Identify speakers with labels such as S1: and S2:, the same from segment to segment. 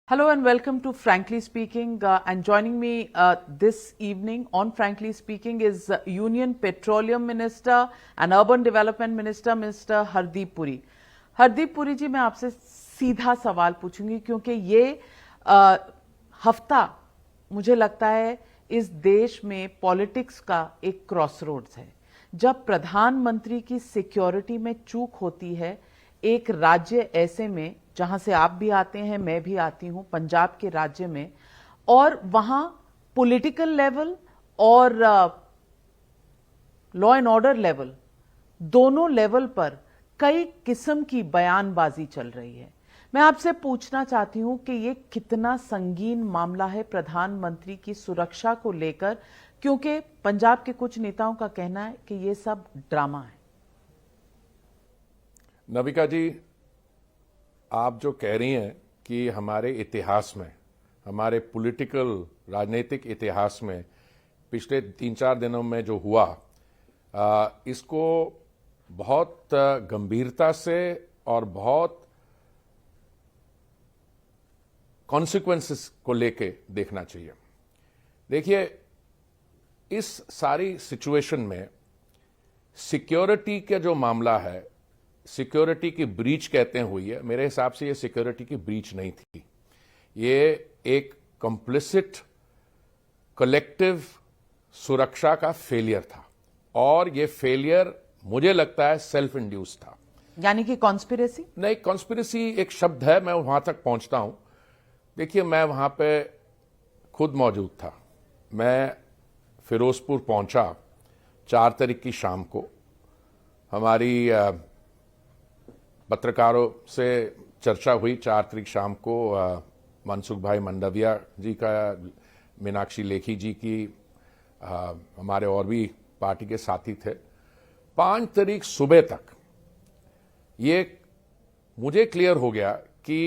S1: Hello and welcome to Frankly Speaking. And joining me this evening on Frankly Speaking is Union Petroleum Minister and Urban Development Minister, Mr. Hardeep Puri. Hardeep Puri जी, मैं आपसे सीधा सवाल पूछूंगी क्योंकि ये हफ्ता मुझे लगता है इस देश में पॉलिटिक्स का एक क्रॉसरोड्स है। जब प्रधानमंत्री की सिक्योरिटी में चूक होती है एक राज्य ऐसे में जहां से आप भी आते हैं, मैं भी आती हूं, पंजाब के राज्य में, और वहां पॉलिटिकल लेवल और लॉ एंड ऑर्डर लेवल, दोनों लेवल पर कई किस्म की बयानबाजी चल रही है। मैं आपसे पूछना चाहती हूं कि ये कितना संगीन मामला है प्रधानमंत्री की सुरक्षा को लेकर, क्योंकि पंजाब के कुछ नेताओं का कहना है कि ये सब ड्रामा है।
S2: नविका जी, आप जो कह रही हैं कि हमारे इतिहास में, हमारे पॉलिटिकल राजनीतिक इतिहास में पिछले 3-4 दिनों में जो हुआ, इसको बहुत गंभीरता से और बहुत कॉन्सिक्वेंसेस को लेके देखना चाहिए। देखिए, इस सारी सिचुएशन में सिक्योरिटी का जो मामला है, सिक्योरिटी की ब्रीच कहते हैं हुई है, मेरे हिसाब से ये सिक्योरिटी की ब्रीच नहीं थी। ये एक कंप्लिसिट कलेक्टिव सुरक्षा का फेलियर था, और ये फेलियर मुझे लगता है सेल्फ इंड्यूस था।
S1: यानी कि कॉन्स्पिरेसी
S2: नहीं, कॉन्स्पिरेसी एक शब्द है, मैं वहां तक पहुंचता हूं। देखिए, मैं वहां पे खुद मौजूद था। मैं फिरोजपुर पहुंचा 4 तारीख की शाम को। हमारी पत्रकारों से चर्चा हुई 4 तारीख शाम को। मनसुख भाई मंडविया जी का, मीनाक्षी लेखी जी की, हमारे और भी पार्टी के साथी थे। 5 तारीख सुबह तक ये मुझे क्लियर हो गया कि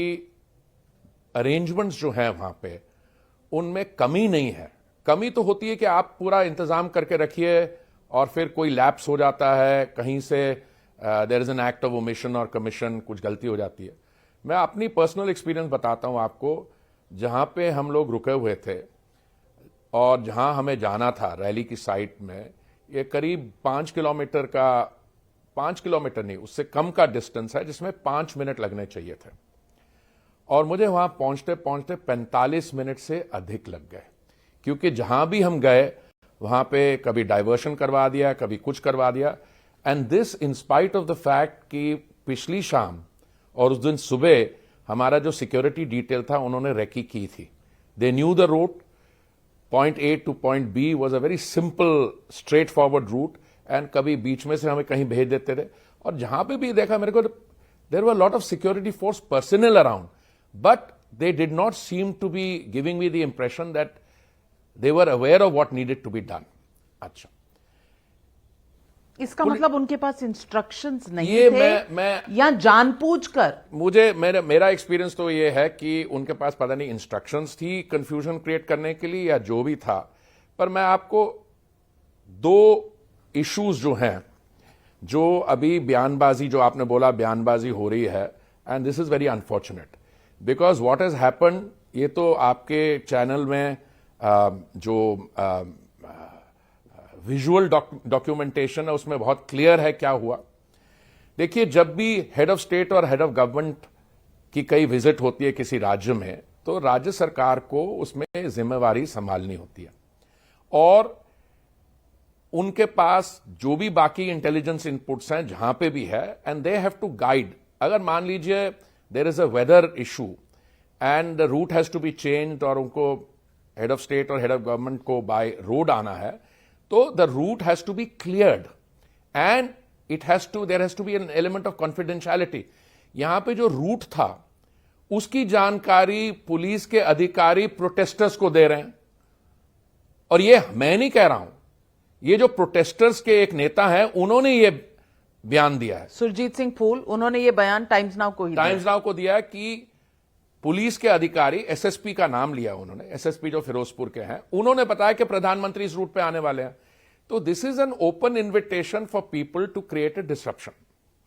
S2: अरेंजमेंट्स जो हैं वहां पे, उनमें कमी नहीं है। कमी तो होती है कि आप पूरा इंतजाम करके रखिए और फिर कोई लैप्स हो जाता है, कहीं से there is an act of omission और कमीशन, कुछ गलती हो जाती है। मैं अपनी पर्सनल एक्सपीरियंस बताता हूं आपको। जहां पे हम लोग रुके हुए थे और जहां हमें जाना था रैली की साइट में, ये करीब 5 किलोमीटर का, 5 किलोमीटर नहीं, उससे कम का डिस्टेंस है, जिसमें 5 मिनट लगने चाहिए थे। और मुझे वहां पहुंचते पहुंचते 45 मिनट से अधिक लग गए, क्योंकि जहां भी हम गए वहां पे कभी डाइवर्शन करवा दिया, कभी कुछ करवा दिया। And this in spite of the fact कि पिछली शाम और उस दिन सुबह हमारा जो सिक्योरिटी डिटेल था, उन्होंने रेकी की थी। They knew the route, point A to point B was a very simple straight forward route, and कभी बीच में से हमें कहीं भेज देते थे। और जहां पे भी देखा मेरे को, there were lot of security force personnel around, but they did not seem to be giving me the impression that they were aware of what needed to be done. अच्छा,
S1: इसका मतलब उनके पास इंस्ट्रक्शंस नहीं
S2: ये
S1: थे
S2: मैं
S1: या जानबूझकर?
S2: मेरा एक्सपीरियंस तो ये है कि उनके पास पता नहीं इंस्ट्रक्शंस थी कंफ्यूजन क्रिएट करने के लिए या जो भी था। पर मैं आपको 2 इश्यूज जो हैं, जो अभी बयानबाजी, जो आपने बोला बयानबाजी हो रही है, and this is very unfortunate because what has happened, ये तो आपके चैनल में जो विजुअल डॉक्यूमेंटेशन है उसमें बहुत क्लियर है क्या हुआ। देखिए, जब भी हेड ऑफ स्टेट और हेड ऑफ गवर्नमेंट की कई विजिट होती है किसी राज्य में, तो राज्य सरकार को उसमें जिम्मेवारी संभालनी होती है, और उनके पास जो भी बाकी इंटेलिजेंस इनपुट्स हैं जहां पे भी है, and they have to guide. अगर मान लीजिए there is a weather issue and the route has to be changed, और उनको हेड ऑफ स्टेट और हेड ऑफ गवर्नमेंट को बाय रोड आना है, तो the route has to be cleared and there has to be an element of confidentiality. यहां पे जो रूट था उसकी जानकारी पुलिस के अधिकारी प्रोटेस्टर्स को दे रहे हैं। और ये मैं नहीं कह रहा हूं, ये जो प्रोटेस्टर्स के एक नेता हैं, उन्होंने ये बयान दिया है।
S1: सुरजीत सिंह फूल, उन्होंने ये बयान टाइम्स नाउ को दिया
S2: कि पुलिस के अधिकारी, एसएसपी का नाम लिया उन्होंने, एसएसपी जो फिरोजपुर के हैं, उन्होंने बताया कि प्रधानमंत्री इस रूट पे आने वाले हैं। तो this is an open invitation for people to create a disruption,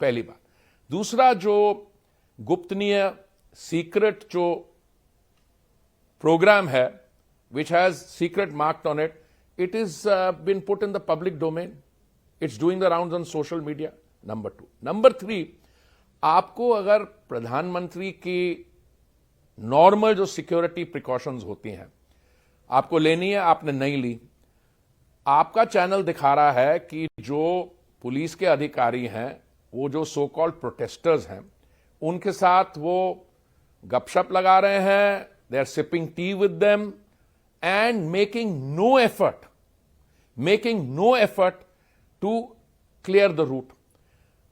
S2: पहली बात। दूसरा, जो गुप्तनीय सीक्रेट जो program hai which has secret marked on it, it is been put in the public domain. It's doing the rounds on social media. Number 2. Number 3, आपको अगर प्रधानमंत्री की नॉर्मल जो सिक्योरिटी प्रिकॉशंस होती हैं आपको लेनी है, आपने नहीं ली, आपका चैनल दिखा रहा है कि जो पुलिस के अधिकारी हैं वो जो सो कॉल्ड प्रोटेस्टर्स हैं उनके साथ वो गपशप लगा रहे हैं, they are sipping tea with them and making no effort to clear the route.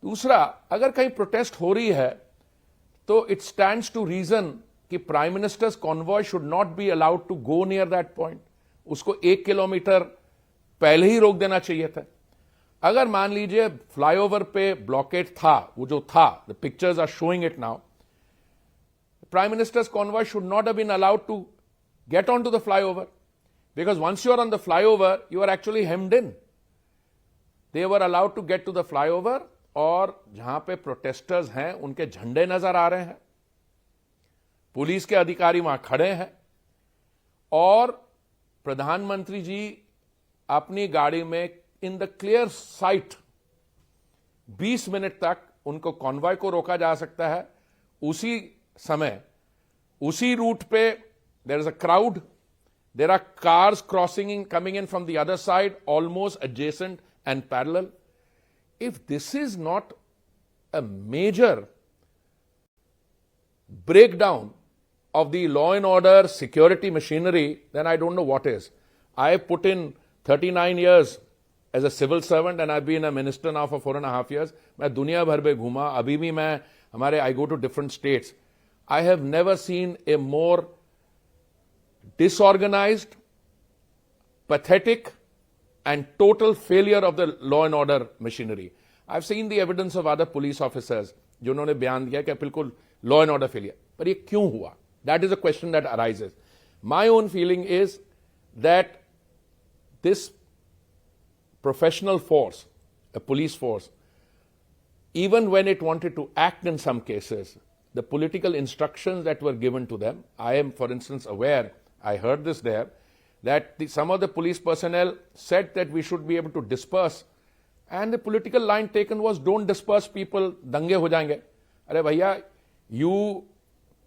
S2: दूसरा, अगर कहीं प्रोटेस्ट हो रही है तो इट स्टैंड्स टू रीजन कि prime minister's convoy should not be allowed to go near that point. उसको 1 kilometre पहले ही रोक देना चाहिए था. अगर मान लीजिए फ्लाईओवर पे ब्लॉकेट था, वो जो था, the pictures are showing it now, prime minister's convoy should not have been allowed to get on to the flyover because once you are on the flyover you are actually hemmed in. They were allowed to get to the flyover और जहां पे protesters हैं उनके झंडे नजर आ रहे हैं, police के अधिकारी वहां खड़े हैं और प्रधानमंत्री जी अपनी गाड़ी में in the clear site 20 minute तक उनको कॉन्वॉय को रोका जा सकता है. उसी समय उसी रूट पे there is a crowd, there are cars crossing in coming in from the other side almost adjacent and parallel. If this is not a major breakdown of the law and order security machinery, then I don't know what is. I have put in 39 years as a civil servant and I've been a minister now for 4.5 years. मैं दुनिया भर में घूमा, अभी भी मैं हमारे I go to different states. I have never seen a more disorganized, pathetic and total failure of the law and order machinery. I've seen the evidence of other police officers जिन्होंने बयान दिया कि बिल्कुल law and order failure. पर ये क्यों हुआ? That is a question that arises. My own feeling is that this professional force, a police force, even when it wanted to act in some cases, the political instructions that were given to them, I am for instance aware, I heard this there, that some of the police personnel said that we should be able to disperse and the political line taken was don't disperse people, dange ho jayenge. Arey bhaiya, you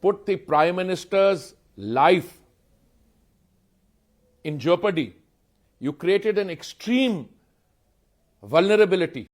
S2: put the prime minister's life in jeopardy. You created an extreme vulnerability